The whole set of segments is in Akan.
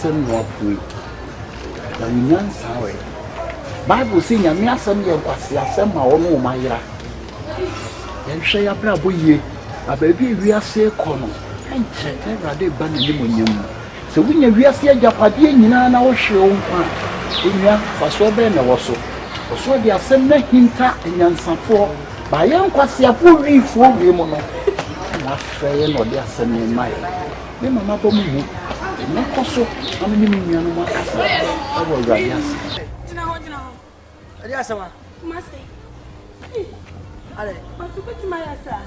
asem no apui na nyansa we Bible say nyame asem ye kwase asem ma wo no ma yira yenhwe ya bra boye ababi wiase kono enche Ewurade ba ne limonyam se wunya wiase agapade nyina na wo hwe wo nkwa enya faso be na wo so di asem na hinta nyansafo ba ye nkwase afo wifo wi mu no na freye no di asem ni mai me mama bo mu na koso am ni nua no makasa e wo Ewurade ase jina ho adi asema mase ale masu ko tima ya sa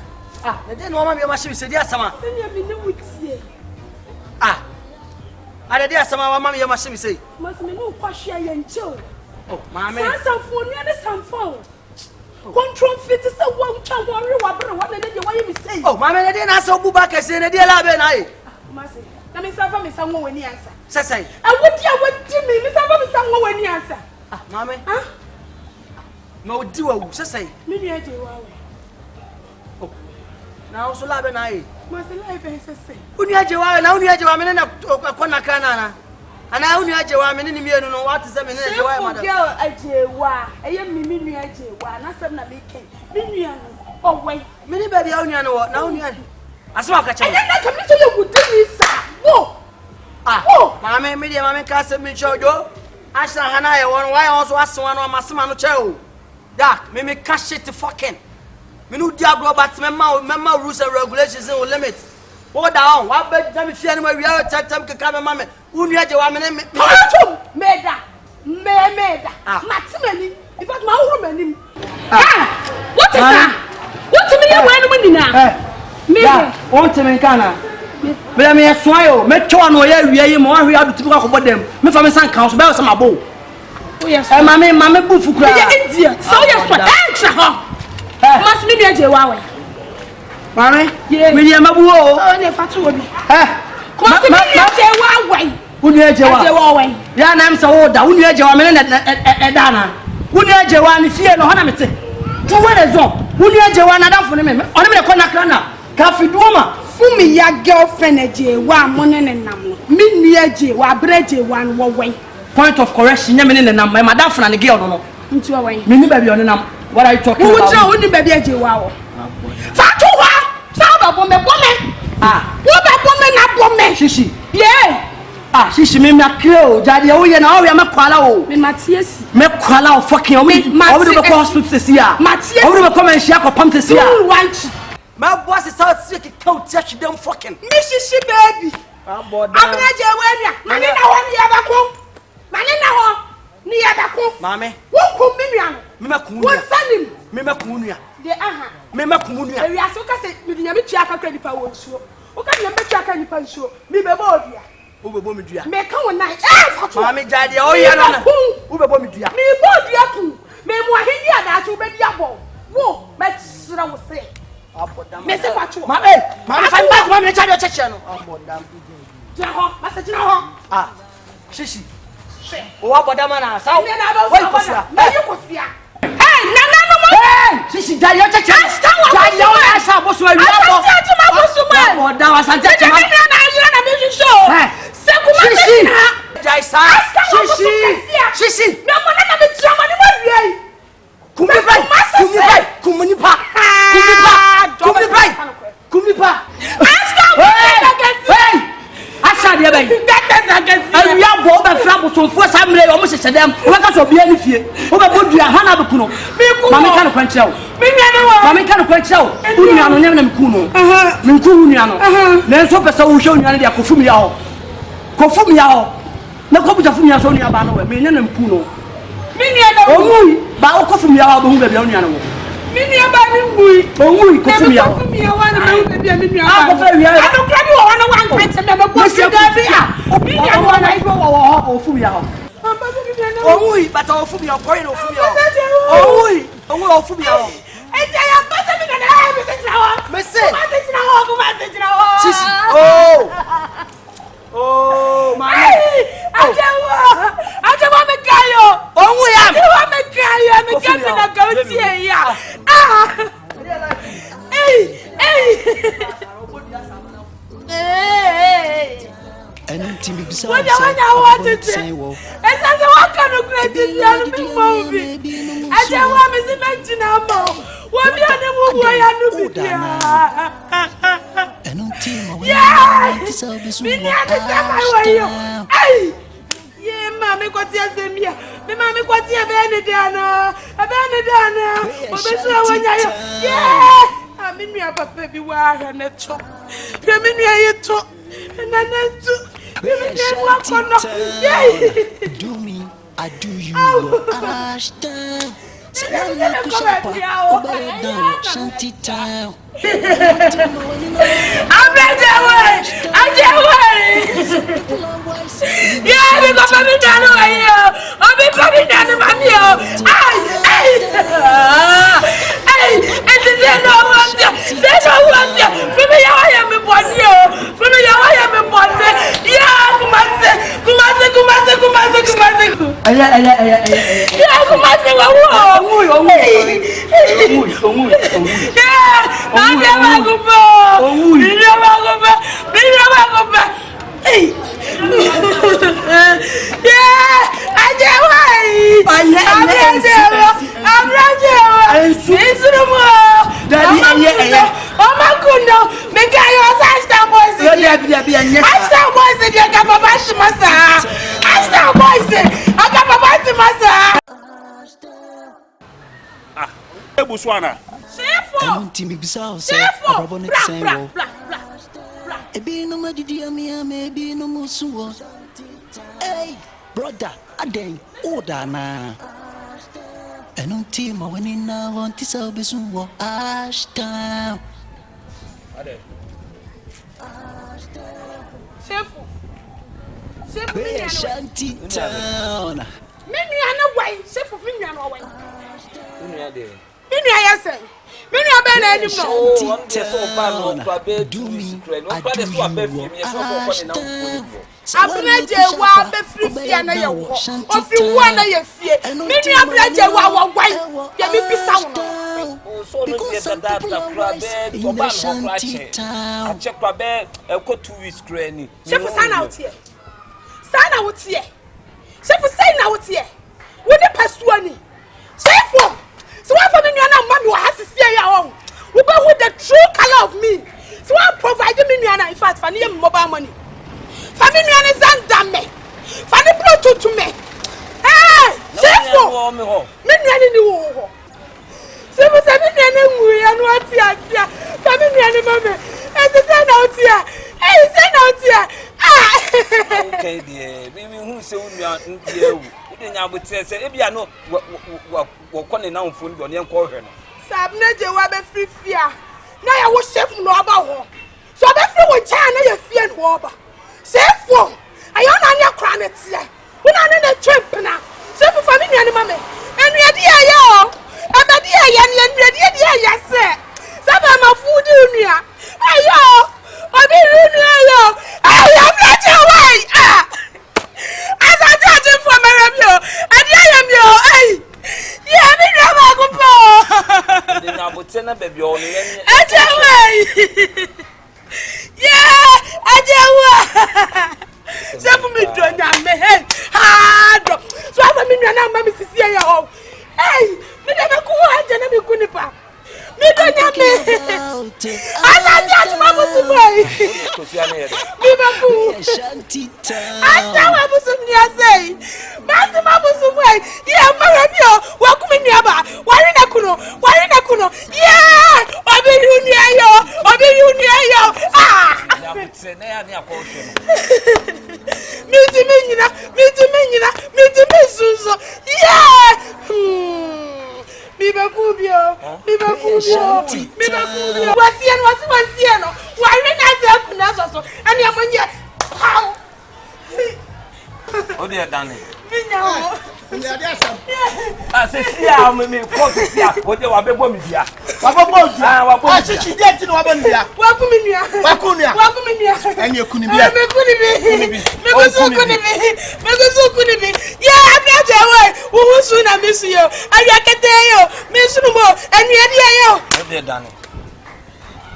na de no mama me ma shi se di asema senya bi ne wutie ale di asema wa mama me ma shi se masu me no kwahwe ya ncheo mama sanfo nua ne sanfo control fit se wo ntwa wo re wa bere wa ne de wa yi mi sei mama ne de na se obu ba kese ne de la be na e mase na me sanfo me sanwo wani ansa sesai awodi me sanfo me sanwo wani ansa mama no di wa wu sesai me nua je wa we na o so la be na e mase la be sesai uni aje wa na uni aje wa me na kona kana na ana uni aje wa me ni mienu no what is me ni aje wa madam girl aje wa eye mi nua aje wa na sam na me ken me nua no owe me ni baby uni no na uni aje asema ka che ene na ka mi so ye gudu ni sa wo mama me dia mama ka se mi chojo asha hana ye won why also aswa no masema no che o ya me ka shit fucking me no dia go but memma rules and regulations and limit what down what be jam fear no we are tatam ka me mama unu aje wa me meda matimani in fact ma huru manim what is that what me ye wa no munina me want me kana me me swayo me twa no ya wiye yi mo ahwe adutu ko bodem me fa me san kan so be so mabo yes mama bu fukura ye idiot so yes what extra ho mas me nua je wa we mama me ye mabu o ne fatu obi mas me nua je wa we unu eje wa we ya na am se wo da unu eje wa me na da na unu eje wa ni fie no ho na mete tu we rezo unu eje wa na dafo ne me oni me ko na kra na ka fiduoma fumi ya girlfriend eje wa mo ne nam no me nua eje wa breje wa no wo we point of correction nya me ne nam my dafo na ne girl no nti wo we me ni baby oni nam what are you talking about wo ni baby eje wa wo fatu wa sa ba bo me wo ba bo me na bo me shishi yeah shishi me krio jadi o ye na o ya me kwala o me matiesi me kwala o fucking o me o be ko hospital sia o be ko men shia ko pamte sia my boss is out sick count touch them fucking me shishi baby amna je wania mani na ho ni abako mani na ho ni abako mame wo ko minua no me makunu wo sanim me makunu de aha me makunu ewi aso ka se me nya me tua aka nipa wo nsuo o ka nya me tua aka nipa nsuo me bebo odua o bebo me dua me ka wona fatu mame jadi o ye no na o bebo me dua me bo dua ku me mo aheni ada chu be dia bo wo me sira wo se me se fatu mame fan back mame chadi o cheche no abodam jina ho jina ho shishi o abodam na sa me na ba so kosia me yi kosia nana no mo shishi jadi o cheche jadi o asa bo so wi abo asante ma bo so ma abodam asante ma na me show se kuma shishi jaisa shishi me mo na me trama ni mo wie kumuni pa asa de bay ayu ya bo ba fra bo so fo sa mre o mo hyehyɛ dem o ka so bia ni fie o ba bodua ha na be kuno mama ka no kwankyerɛ me nua no wa mama ka no kwankyerɛ o nua no nyam na me kuno me nku nua no na nso pesa wo hwɛ nua no de akofum ya ho na ko buja fum ya so nua ba no we me nya na me kuno me nua no o mu ba o kofum ya ho bo hu ba bia nua no me nua ba ni ngui o ngui kofum ya ho me wa na me hu bia me nua ba ko fa wi ya ado kra bi wo na wa nkwankyerɛ me bo si da bi me nua no na ibo wo fum ya ho o ngui ba ta o fum ya ko ina o fum ya ho o ngui o fum ya ho ete ya ko se mi na me se tira ho me se tira ho sisi oh mama ajewa me kayo onwu ya me kayo me kapi na gauti ya And What I wanted to say, as I walk on a great young movie, as I want to mention now, what the other way I knew it. Yeah, Mammy, what's your name? The Mammy, what's your Benedana? A Benedana, yeah. I'm in your baby wire and a chop. You're in your top, and then do me, I do you. Ashton. Shanty town. I'm ready away. Yeah, we got coming down away. I'll be coming down to my meal. Hey, and to say no one, say no one. From me, I am a body. From me, I am a body. Yeah, Buswana. Timmy Bissau said, "Robonic Sango." A being no Madia, maybe no Musuo. Hey, brother, a day, order now. And on team, I went in now on Tisabisuo, Ashtown. Shanty town. Many are no way, safe for me, no way. Many I say, many are better anymore. Do me, I Ablaje wa be free and I of you one I fear. Many Ablaje wa white. Ya me pisa wo. Because some people are wise in the shanty town. I check my bed, I'll go 2 weeks granny. Chef stand out here. Stand out here. Chef stand out here. We the pasuani. Chef. So what for me and mommy has to see your own. We go with the true color of me. So I provide me in fact for near mobile money. Family and Zandame. Fanny Pluto to me. Hey, Chef. Many new. So was a million and what here. Family and mamma. And the sun out here. Hey, send out here. Ah. Okay, dear. Maybe who say I would say, if you are no, what calling now for the young corner. Sabnaje wa be free. Na ya wo chef no aba ho. So be free wo cha na ya fie no aba. Chef wo. Ayo na anya kra na tie. Wo na na chemp na. Chef family ani mame. Enu ya di ayo. Abadi ayo ni enu di ayo se. Saba ma food nua. Ayo. Obi nua ayo. Ayo blaje wai. Ah. As I touch it for my review, and I am your eye. Yeah, me never go for. Then I would send a baby on the end. Yeah, I do. Some me don't have me head hard. So I'm a million mammy to see your home. Hey, me never go out and me kunipa. Me don't have me. I touch Mamma's way. Me shanty town. I saw say, Master Mamma's way. Yeah, Maramio, welcome in Yaba. Why in a kuno? Yeah, I'll be you near yo. Ah, I would say, me to Suso. Yeah. Biba Kubio. What's Siano? Why when I say Kunazo? And you're when you're how? Oh, dear Danny. I say, yeah, I'm a quarter here. What do I be woman here? I said she did to know about here. Welcome in here. And you couldn't be. Yeah, I'm not away. Who will soon I miss you? I get there, miss no more, and yet, Oh, dear Danny.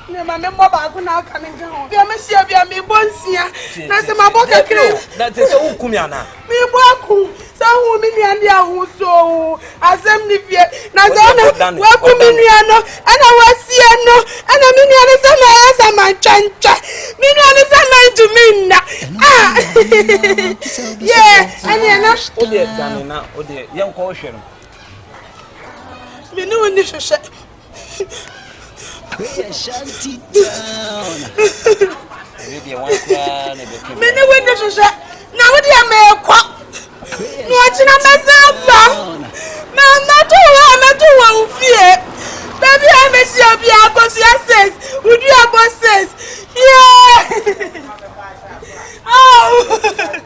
Ne ma me mo ba ko na aka ne gan ho. Bia me sia bia me bonsia. Na se ma bo kakere. Na te se wo kumi ana. Me bo aku. Sa hu mi nua ndi ahu so. Asem ni fie. Na se na wa ku mi nua no. Ana wa sie no. Ana mi nua no se ma ya sa man chancha. Mi nua no se man to me na. Yeah, ani na. Ode dane na ode yen ko hwe no. Me no ni hwehwe. Shanty down. Maybe one cry na be Me ni we ni hwehwe. Na wo dia me kwa. No achina mesamba. Na tu wa ufie. Baby I me see obi abosia says. Would you aboses? Yeah. Oh.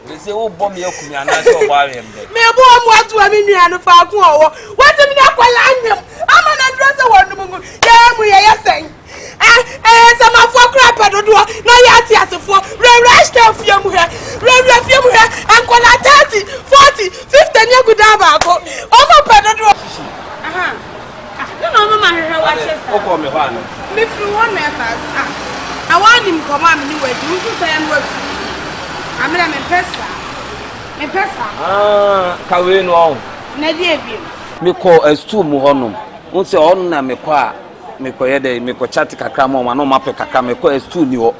we say wo bom ye kumi ana so bo awem de. Me bo am watu ami nua no fa ko owo. Watu mi na kwala anyem. Ama na dress wonu mungu. Ya mu ye yesen. Sama fo kra pedodo na ya ti asefo. Re stay fie mu he. Re fie mu he. Ankola 30, 40, 50 ni guda ba ko. Omo pedodo. Aha. No mama hehe wa chesa. Oko me ho ana. Me fi won na ta. I want him come am ni we do so say am we. Amira me pesa. Me pesa. Kawe no on. Na di ebiem. Me ko S2 mu honom. Won se on na me ko a me ko ye de me ko chat kakra ma ma no ma pe kakra me ko S2 ni ho.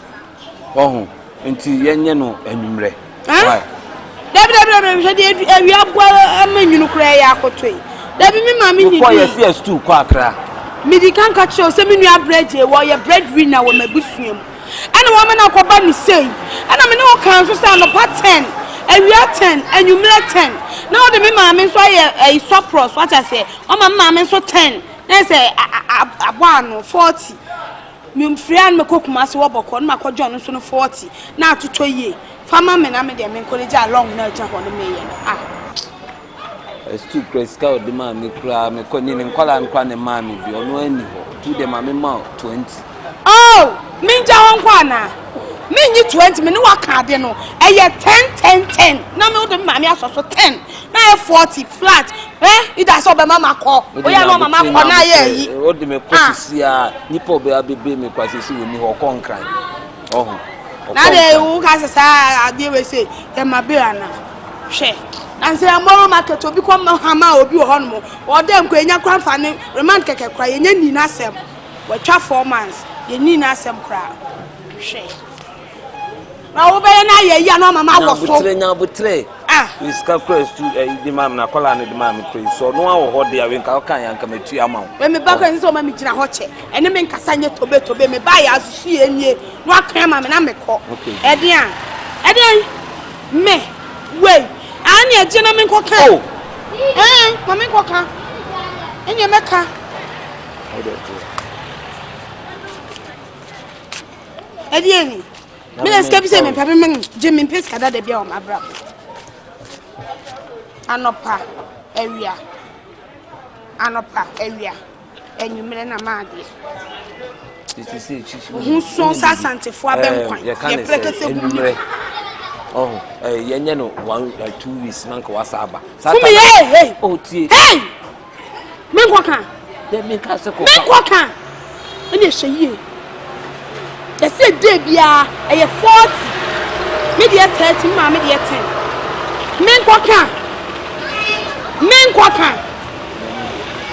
Ohun. Nti yenye no anwumre. Why? Dabi me de awi agwa amanyunu kura ya akotoi. Dabi me ma me ni. Ko ye S2 ko akra. Me di kan ka che o se me nua bread e wo ye bread winner wo mabusuam. Ana wo me na akoba ni sei. Ana me ne wo kan so say no pa 10. Awia 10, anwumre 10. Na wo de me ma me so aye surplus what I say. O ma me so 10. Na say aboano 40. Me mfrian me kokuma se wo boko na makojo no so no 40. Na atoto yie. Fama me na me de me encourage along na aja ho no me ye. S2 Kreska o de ma me kra me ko ni nkwala nkwa ne ma me bi ono ani ho. Tu de ma me ma 20. Oh, minja won kwa na. Minyi 20 me no waka de no. Eye 10. Na me do ma me aso so 10. Na 40 flat. It has so be mama ko. Oya no mama ko na ye yi. O de me ko sisi a nipo be abebe me kwase si woni ho konkran. Ohun. Na de wu ka se sa ade we say e ma be ana. Hwe. And say amoro market obi kom hama obi wo hono mo. O dem ko enya kwan fa ne remand keke kra ye nya ni na asem. We twa 4 months. Ye ni na asem kra. Hwe. Na wo be na ye ya no mama wo so. Nya butre. We scaffold to the mam na kola ne the mam kre. So no wa ho de ya we nka kan ya nka metu ama wo. We me ba kan so ma me gina ho che. Ene me nkasa nye tobe me ba ya azuhie enye. No akan ma me na me ko. Ede me we ani eje na me nkoka. Ma me nkoka. Enye meka. Ede ni. Me na ska bi se me pape me je me peska da bia o ma bra. Anopa ewia. Enwumere na maade. This is chichi. Hu so sasantefo abenkwan. Ye plekese enwumere. Oh, yenye no 2 weeks nanka wasaba. Fumi hey. Oh tie. Hey! Menkwaka. Let me ka se ko. Menkwaka. Ene hweye. Ye se dey bia eye 40. Me dey 30, ma me dey 10. Menkwaka.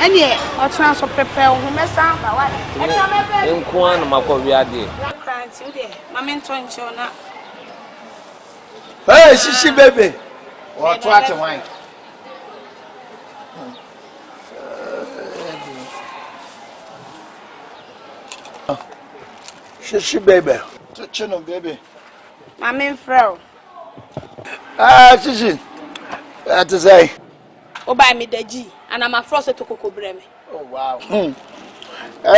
Ene o tran so prepare ho mesa ba wa. Echa me be. Enko an makọ wi ade. Kranti o dey. Ma me nto nche na. Hey, shishi baby. What wine? Shishi baby. Chino baby. Ma me mfrɛ. Shishi. To say. O ba mi daji, ana ma frost to koko breme. Oh wow.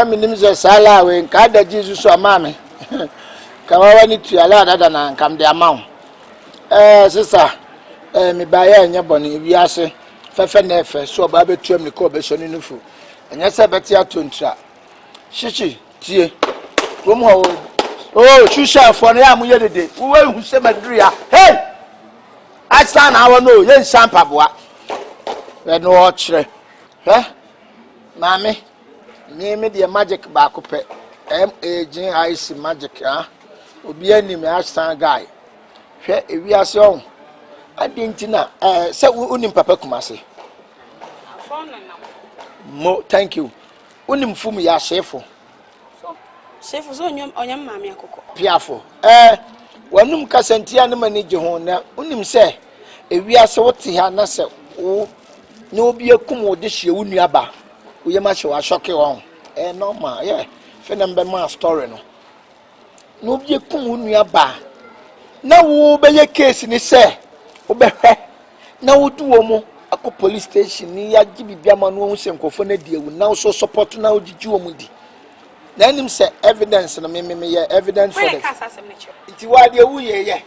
Me nim say sala we nka daji susu ama me. Kawawa ni tu ala dada na nkam de ama. Sister, me baye anya boni wiase fefe na efe so ba betuam ni ko be so ni nufu. Enya se beti atontra. Shishi tie. Rom ho. Oh, shusha for na ya mu ye dede. Wo hu se maduru ya. Hey! Asa na awo no, ye nsampa boa. We no ochre. Mami. Me de magic ba ko pe. MAGIC magic obi anim Ashton guy hwe ewiase on adentina se unim papa kumase mo thank you unim fum ya chefo so onyam maami akoko piafo wanum kasantia ne manage ho na unim se ewiase wote ha na se wo na obi akum wo de hye wo nuaba wo yema hye wa shoke won normal yeah fe na mbe ma story no na obi akum wo nuaba na wo be ye case ni se wo be hwe na wo du wo mo akọ police station ni ya gi bibia ma no hu se nkofo na die wu na wo so support na wo gigi wo mu di na nim se evidence na me ye evidence for this nti wa de wu ye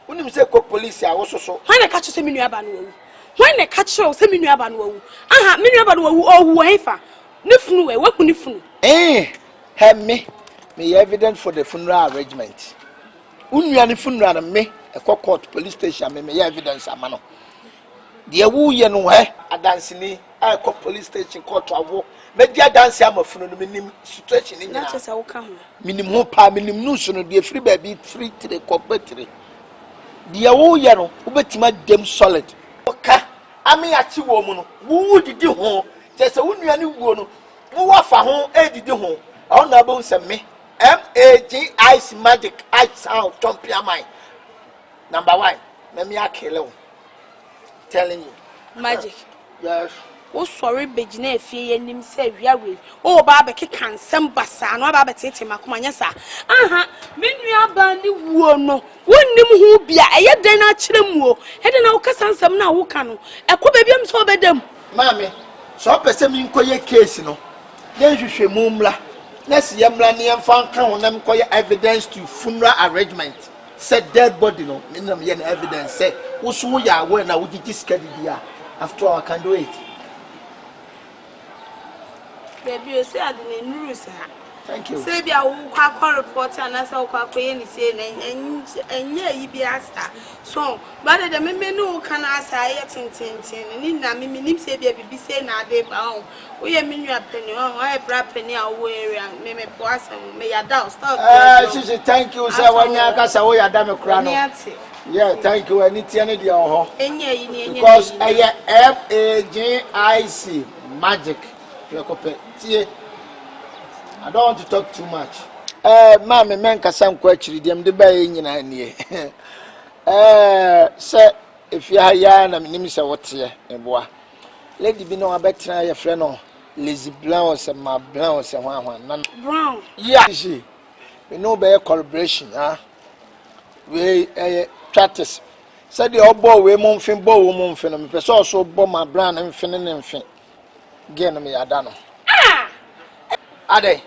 unim se ko police a wo so so hwan na ka che se me nuaba no wu hwan na ka che se me nuaba no wu aha me nuaba no wu owu hefa ne funu we waku ne funu me ye evidence for the funeral arrangement unua ne funeral me ekọ court police station me ye evidence amano de wu ye no adanse ni ekọ police station court awo me dia dance amafunu no minim situation ni na chese wo ka ho minim ho pa minim news no de free baby free tire kopetire de wo ye no obetima dem solid oka ami achi wo mu no wo didi ho chese wo nua ne wuo no wo wafa ho edidi ho ọ na bo se me MAGIC magic I sound champion mine number 1 na me akele telling you magic yes wo sorry begina efie yanim se wiawe o ba be keka nsem basa no ba be tete makoma nya sa aha me nua ba ni wuo no wonnim hu bia eye den na kire mu o he den na wo kasa nsem na wo ka no ekọ bebiam so obedam mami so pese mi nkoye case no na hwehwe mu mla na si yamla ne yamfa kan ho na mkoye evidence to funeral arrangement said dead body no minam ye na evidence say wo so ya aware na wo gigi skadi dia after all I can do it. Baby, you say I didn't know, sir. Thank you. Say, be a quack report and I saw quack any say, and yeah, you be asked. So, but the men know can I say it and in a minute say, be saying a day bound. We are mean you a penny, I brought penny away and maybe boss and may a doubt. Thank you, sir. When you are away, I damn a crown. Yeah, thank you. I need to end your because MAGIC magic. I don't want to talk too much. Mama, men kasam kwachiri dem de baye nyina nie. Say if you are young, I'm nimisa what here, eboa. Lady bi no abetra your friend no. Lazy Brown or some brown or some one. Brown. Yeah, she. We know by collaboration, we practice. Said the old boy, we monfin bow woman film. Person also bought my brand and finning and fin. Gain me, I don't know. Are they?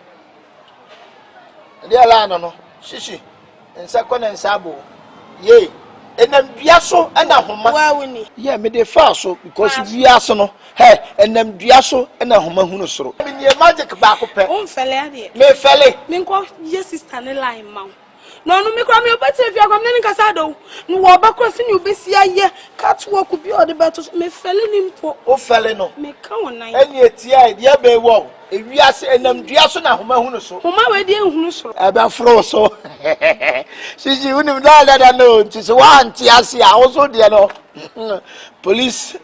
Dear Lano, Shishi, and second and Sabo. Yea, and then Biaso and a home. Well, we need. Yeah, me de faso because Biaso, hey, and then Biaso and a home huno. I mean, your magic back up. Fella, me felle. Minko, yes, is standing line, mount. No, me cry me better if you are coming in Casado. No, walk crossing you be see a year. Cats walk could be all the battles. Me fell in po. Oh, fellow, me come on. And yet, dear be wow. If we are saying them, Diasona, whom so. Whom I wear dear who about Froso. She wouldn't know. Tis one Tiasia also, dear no. Police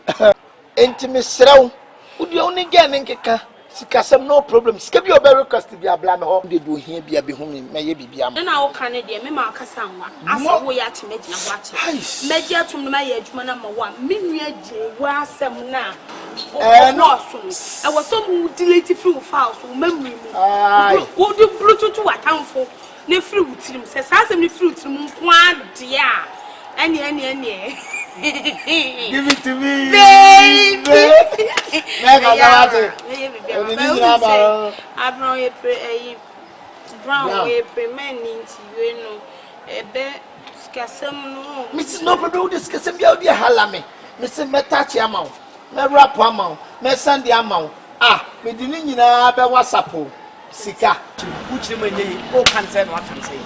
intimate srow. Would you only get in Kika? Sikasem no problem. Skip your very request to be a blam home. They do here be a behoming, may be be a man. Now, Canadian, me mark a someone. I saw we are to make a watch. Media to my age, man, number 1. Minya J. Where some now. I was so deleted through files for memory. What do Bluetooth to account for? No fruit, says as any fruit, one dear. Any. Give it to me, baby. Brown, you know, a bit scasam. Mrs. Noble discuss him, you'll be a halame. Mr. Metachi amount, me rap amount, me send the amount. Me didn't know about what's up. Sika, which you may go concern what I'm saying.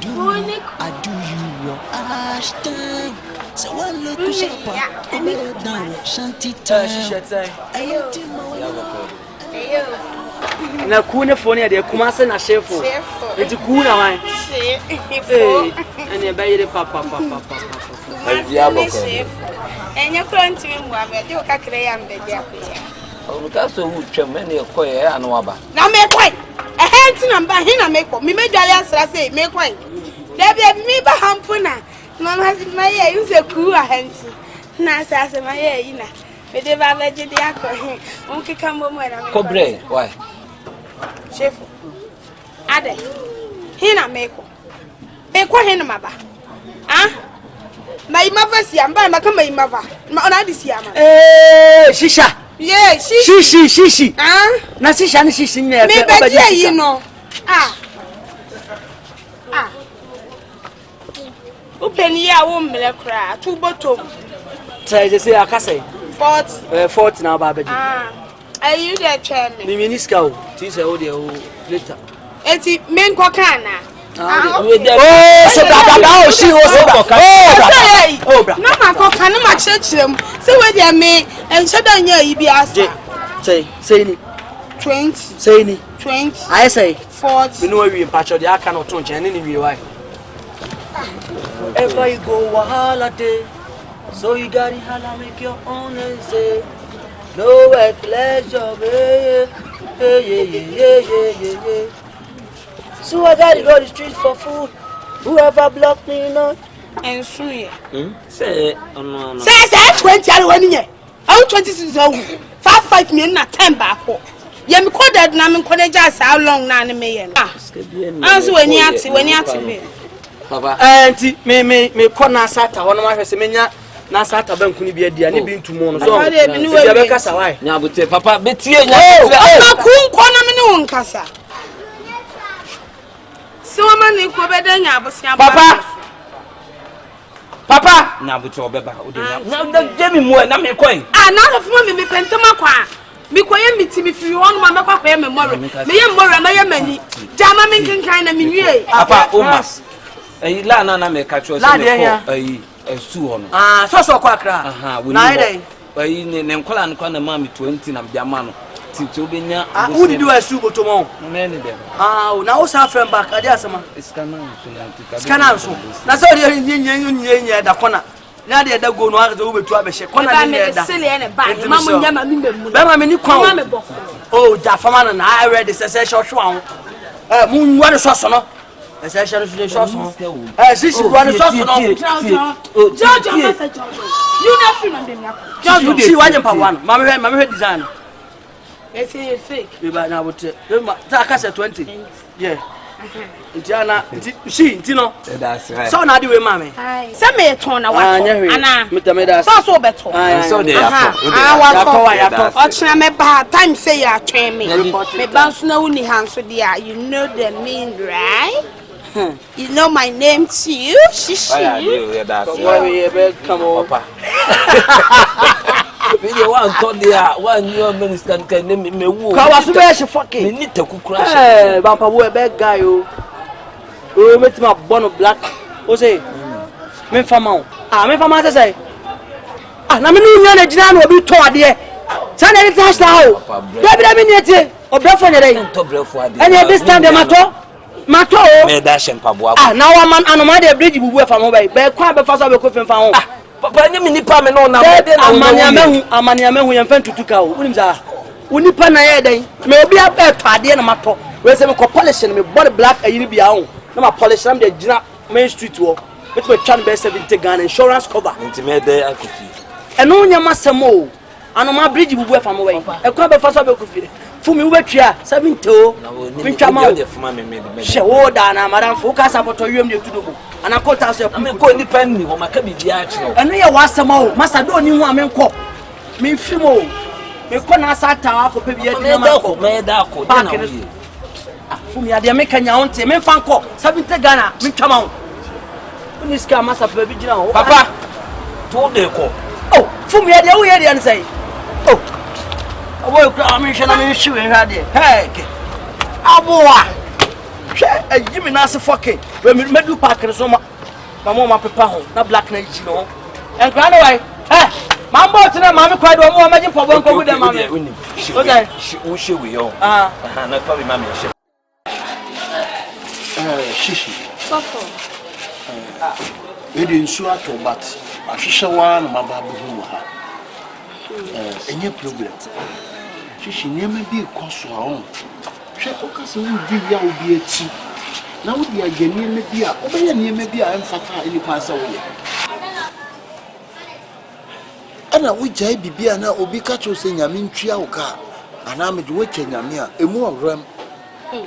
I do you your Ashton. So one look down, shanty time. She should say, Ayo. Na ku ne fo ne de kuma se na shefo. Enti ku na wan. Shefo. Ene ba yire papa. Bia boko. Enya kranti me mu ame de o kakere ya mbe dia kuya. O ka so wu twam na e koye anu aba. Na me kwai. Ehenti na mba hin na me ko. Mi me dwale asra sei me kwai. Da bia mi ba hampuna. Mama ma ye use ku ahenti. Na sa se ma ye yi na. Me de ba beje de akọ. On kika mo mo na me. Kobre, why? Chef. Ade. Hin na me ko. Me ko hin na maba. Ah? My mother see am ba ma come my mother. Ma ona di see am. Shisha. Yeah, Shishi. Ah? Na shisha ni shishi nye. Me be je yi no. Ah. Upeni ya wo mele kra, tu bottom. Say say akase. 40. 40 na ba beji. Ah. Are you there chairman? Ni miniska o. Ti say o de o later. Eti men ko kana. So bra o so bra. Oh bra. Na ma ko kana ma chechirem. Se we dey me en sheda nya yi bi asa. Say ni 20. say ni 20. I say 40. me no we patch the aka no to nche ni we why. Ever you go wahala day, so you gotta holla make your own and say, no way pleasure, yeah. So I gotta go to the streets for food. Whoever blocked me, you know. En suye. Say no. Say 20 ari wani ye. Awu 26 owu. 5 me na 10 ba ko. Ye me ko dad na me ko de ja how long na ne me ye. Ah. Anso weni ati me. Papa. Enti me ko na sata ho no ma hwese menya na sata banku ni bi adia ne bi ntumo no so. Ya be kasa why? Nya bote papa betie nya. Oh, ku ko na me ne won kasa. So man ni ko be da nya abosia Papa. Na bote obeba o de na jemi mu na me koin. Ah, na of me pentama kwa. Me koye miti me firi won ma me kwa koye me more. Me ye more ma ye mani. Jama me nkenkan na me wie. Papa Omas. La na me ka cho se me ko esu ho no. Ah, so kwa kra. Aha, we na ide. Ne nkola nko na ma me 20 na biama no. Ti obenya. Ah, who did you esu botomo? Me ne dem. Ah, na wo sa friend back ade asema. Scanner so. Na so de nyenyenyenye da kona. Na de da go no aka zo betu abehye. Kona ne da. Sele ne ba. Mama nyama mi memu. Be ma me ni kwa. Mama me bofo. Oh, ja fama na I ready say shosho an. Mu nwa ne soso no. Say shosho. Sisi go ne soso no. Jojo message. You na free na dem yakọ. Jojo, see why jump one. Mama design. They say fake. We ba na wote. Ta ka say 20. Yeah. Ntiana, nti no. That's right. So na di we mama. Se me ton na wato. Ana. Me da. So beto. So they are. Wato. Ochina me ba time say ya twen me. Me bounce na uni hanso dia. You know the mean, right? You know my name too. Shishi. Come on, Papa. We want to there. One new minister can name me woo. Kawasu be she fucking. Me need to cook crash. Eh, Papa wo be guy o. O met my born black. O say. Me fama. Ah, me fama say. Ah, na me no nya na gina na obi to ade. Say na it hash now. Baby me niete. Obrafo ne dey. To brefo ade. And this time dem mato o. Me da shempa boa. Ah, na wa man anoma dey bridge bubu e fa mo be kwa be fa so be ko fe fa ho. Papa nye nipa me no na amania mehu ye mfa tutuka o unim za unipa na ye den me obi abeto ade na mato we say me ko polish me body black ayini bia ho na ma polish am de gina main street wo bet me twan be 70 Ghana insurance cover nti me dey akufi eno nya masem o anoma bridge bubu e fa mo we e kwa be fa so be kufi fumi wo betwa 70 o ntwa ma she wo da na madam fu ka sapoto wiem de tudogo ana kota so me ko ni penny wo maka bibia a kire eno ye wasema o masa do ni hu amenko me fimo me ko na sata akopɛ bi adi na ko me da ko na wo fumi ade me kanya wonte me fa nko 70 Ghana me twama wo uni ska masa pa bi gina wo papa to de ko oh fumi ade wo ye de an sai oh awo ko me hwe na me hwe hade hey aboa hwe agimi na se foke we me du park so ma mo ma pepa ho na black na ji no en kwa no wai Mambo tena mami kwa do mo maji po bonko gu de mami. Okay. Wo she we yo. Na fa be mami she. Shishi. Sofo. We dey nsu ato but ahwehwe wa na mababu hu ha. Enye problem. Shishi niam bi koso a on. Hwe okase wo di ya obi achi. Na wo di agani me bi a obeye niam bi a emfata eni kwasa wo ye. Ana wo jai bibia na obi ka cho se nyame ntwia wo ka. Ana me de wo kya nyame a emu awram.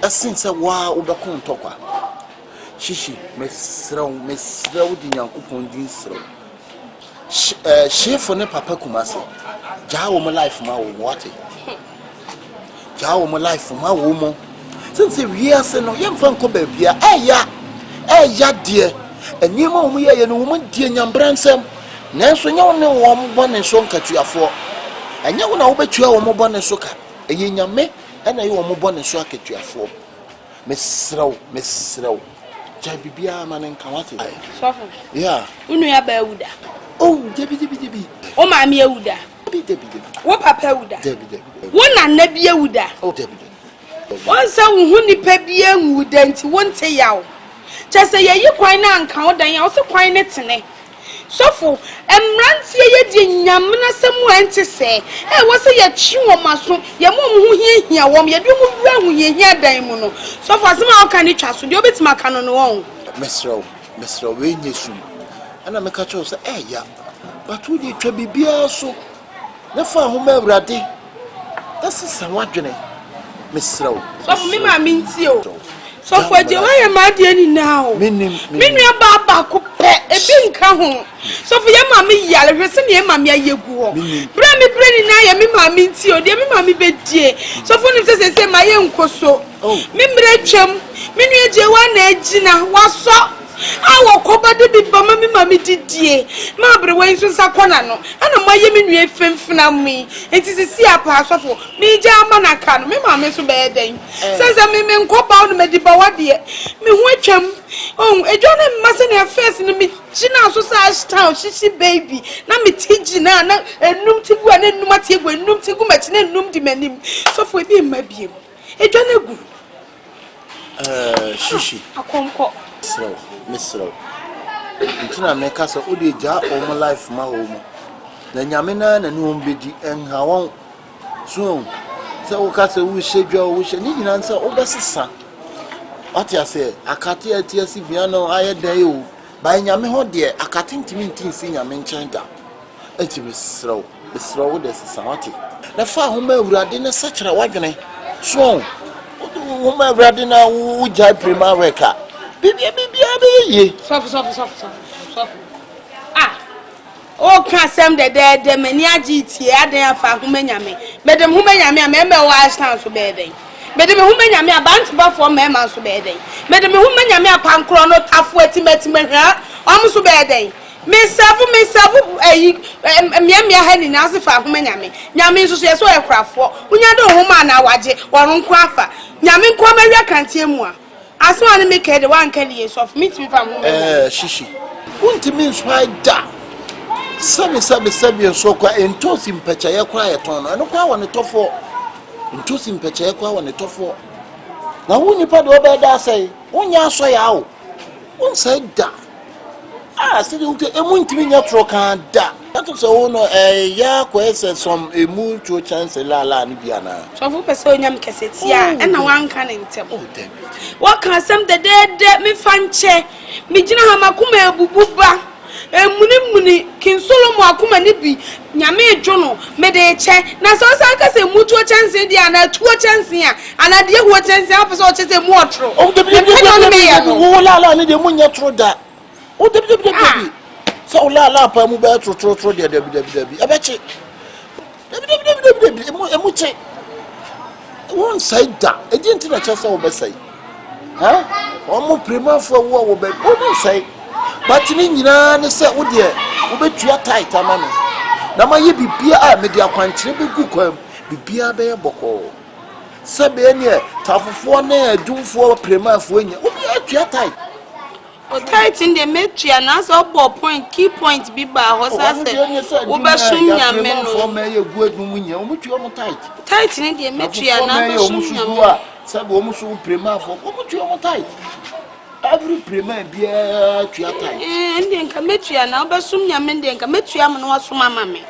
Asin se wa wo be kon tokwa. Shishi mesraw di nyankopon din sraw. Chef ne papa kumase. Ja wo mo life ma wo what? Ja wo mo life ma wo mo. Since we are say no yemfa nko ba bia eya de enima wo mo ye no wo mo die nyambransem. Nanso nya wo ne wo mo bone so nkatuafo. Anya wo na wo betua wo mo bone so ka. Eyi nyame na ye wo mo bone so akatuafo. Mesraw. Jai bibia manen kawate. Sofo. Yeah. Unu ya ba ewuda. Oh, debi. O maami ewuda. Debi. Wo papa ewuda. Debi. Wo nana bi ewuda. Oh, debi. Won sa wo hu nipa bi ewuda nti wonte yawo. Chese ye yi kwan na anka wo dan ya wo se kwan ne tene. Sofo, emrantie ye di nyamna semu ente se. Wo se ye chi wo maso, ye mo hu hia wo, ye di mo wura hu hia dan mu no. Sofo asema wo kan ni twaso, de obetima ka no no won. Mesraw we nyesu. Ana meka cho se ya. Batu di twa bibia so. Na fa ho ma awrade. Dasi sa wadwene. Mesraw. Sofo me ma minti o. Sofo je wa ye ma de ni na o. Minnu ba ko pe ebi nka ho. Sofo ye ma me yale hwese ne ye ma me ayegu ho. Bra ni na ye me ma minti o, de me ma me bedie. Sofo ni se ma ye nkoso. Me mre twam. Minnu eje wa na agina waso. Awo koba de bi ba ma me ma me didie. Ma bre wan so sa kona no. Ana ma ye me nue femfuna mi. Enti se si apa Sofo. Me je ama na ka no me ma me so be den. Se me nkoba no me di ba wade. Me ho atwam. Ejo na mmase na face ni me gina so sa town shishi baby. Na me tigina na enum tigu na enum atiegu enum tigu ma chine enum di manim. Sofo ebi ma biem. Ejo na gu. Shishi. Akonko. Misro. Ntina meka se odi ja o life ma ho mo. Na nyame na nu ombedi enha won. So se wo ka se wo hwedwa wo hwe ni nyina nsa wo besesa. Ati ase akate atiasi bia no ayedan o. Ba nyame ho de akate ntimi ntinsi nyame nchen da. Eti misro wo de sesa ati. Na fa ho ma awurade ne sekere wadwene. So wo ma awurade na wo jai prima weka. Bibia be. Sofo. O ka sem de mani agiti adan afa ho manyame. Medem ho manyame a me wa stand so be den. Medem ho manyame a bantba for me man so be den. Medem ho manyame a pankro no tafo atimatima hwa om so be den. Me serve miamia hani na se fa ho manyame. Nyame so so e krafo. Unya de ho ma na waje woron ko afa. Nyame nko mawia kantie mu a. Asma ni make the one can years of meet me from Shishi. Won't mean spider. Sabi so kwa entosi mpecha ye kwa ye tono. Ano kwa wane tofo. Entosi mpecha ye kwa wane tofo. Na wuni pa do obeda say, wonya so ya o. Won say da. Sidi unte emu ntimi nya tro kan da. That so wono ya kwa ese some emu tro chance la ni bia na. So fu pese onyam keseti a na wanka ne ntem. What can some the dead me fanche me gina ha makuma ebububa muni kinsolo mo akuma ni bi nyame edwono me de che na so san ka se mutuo chance dia na tuo chance a ana de ho chance a pese o chese mu otro o de bi wo la ni de munya tro da o de bi so la pa mu ba tro de abechi de emu che won side da e di ntina chese wo be sai omo prima for wo be o say but ni nyina ne se wo de wo betua tight ama no na ma ye bibia a me de akwankyere be gu kwam bibia be ye boko se be ne tafofo na adumfo prima fo nya wo be atua tight O tight in the metria na so ball point key point bi ba ho sa se. Wo be sum nyame no. For me ye gu adum nya. Omo twa mo tight. Tight in the metria na be sum nyame. Sabe omo so prema for. Omo twa mo tight. Every prema bia twa tight. Ndi nka metria na be sum nyame ndi nka metria mo no wasum ama me.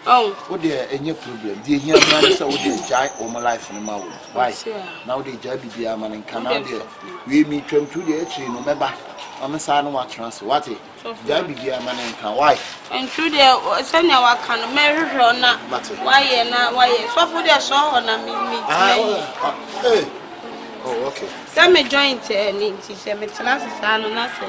Oh. What there any problem? The here man say what dey jai omo life no ma wo. Why? Now dey jai bibia man in Canada. We meet twam to the actually no member. I'm say no what transfer. What eh? Jai bibia man in Can. Why? And through there send your can marry her na. Why so for there so na me. Hey. Oh, okay. Some joint ni ti se me tena se sa no na se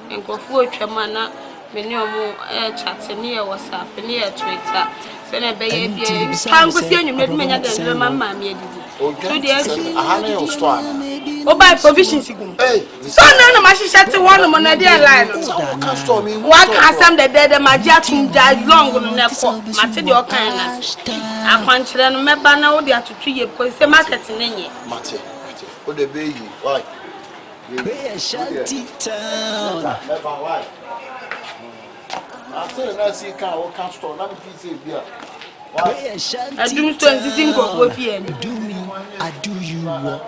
enkofu atwama na me ne omo chat ne e WhatsApp ne e Twitter se na be ye bia tango se enyum ne menya de mama me edidi so de ahane o store o buy provisions gum hey so na ma hihye te one mo na dey line so can store me wa ka sam de magia tum da long no na ko mate de o kan na akwankyere no meba na wo de atotu ye ko se market ne nye mate o de be yi why Be Shanty Town. Why? I said na see can o can store na me say bia Be Shanty Town. I do so insisting go fear do me I do you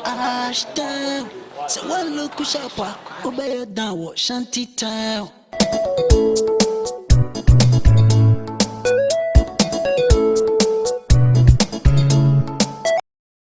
Ashtown. So one look shapa obey down Shanty Town.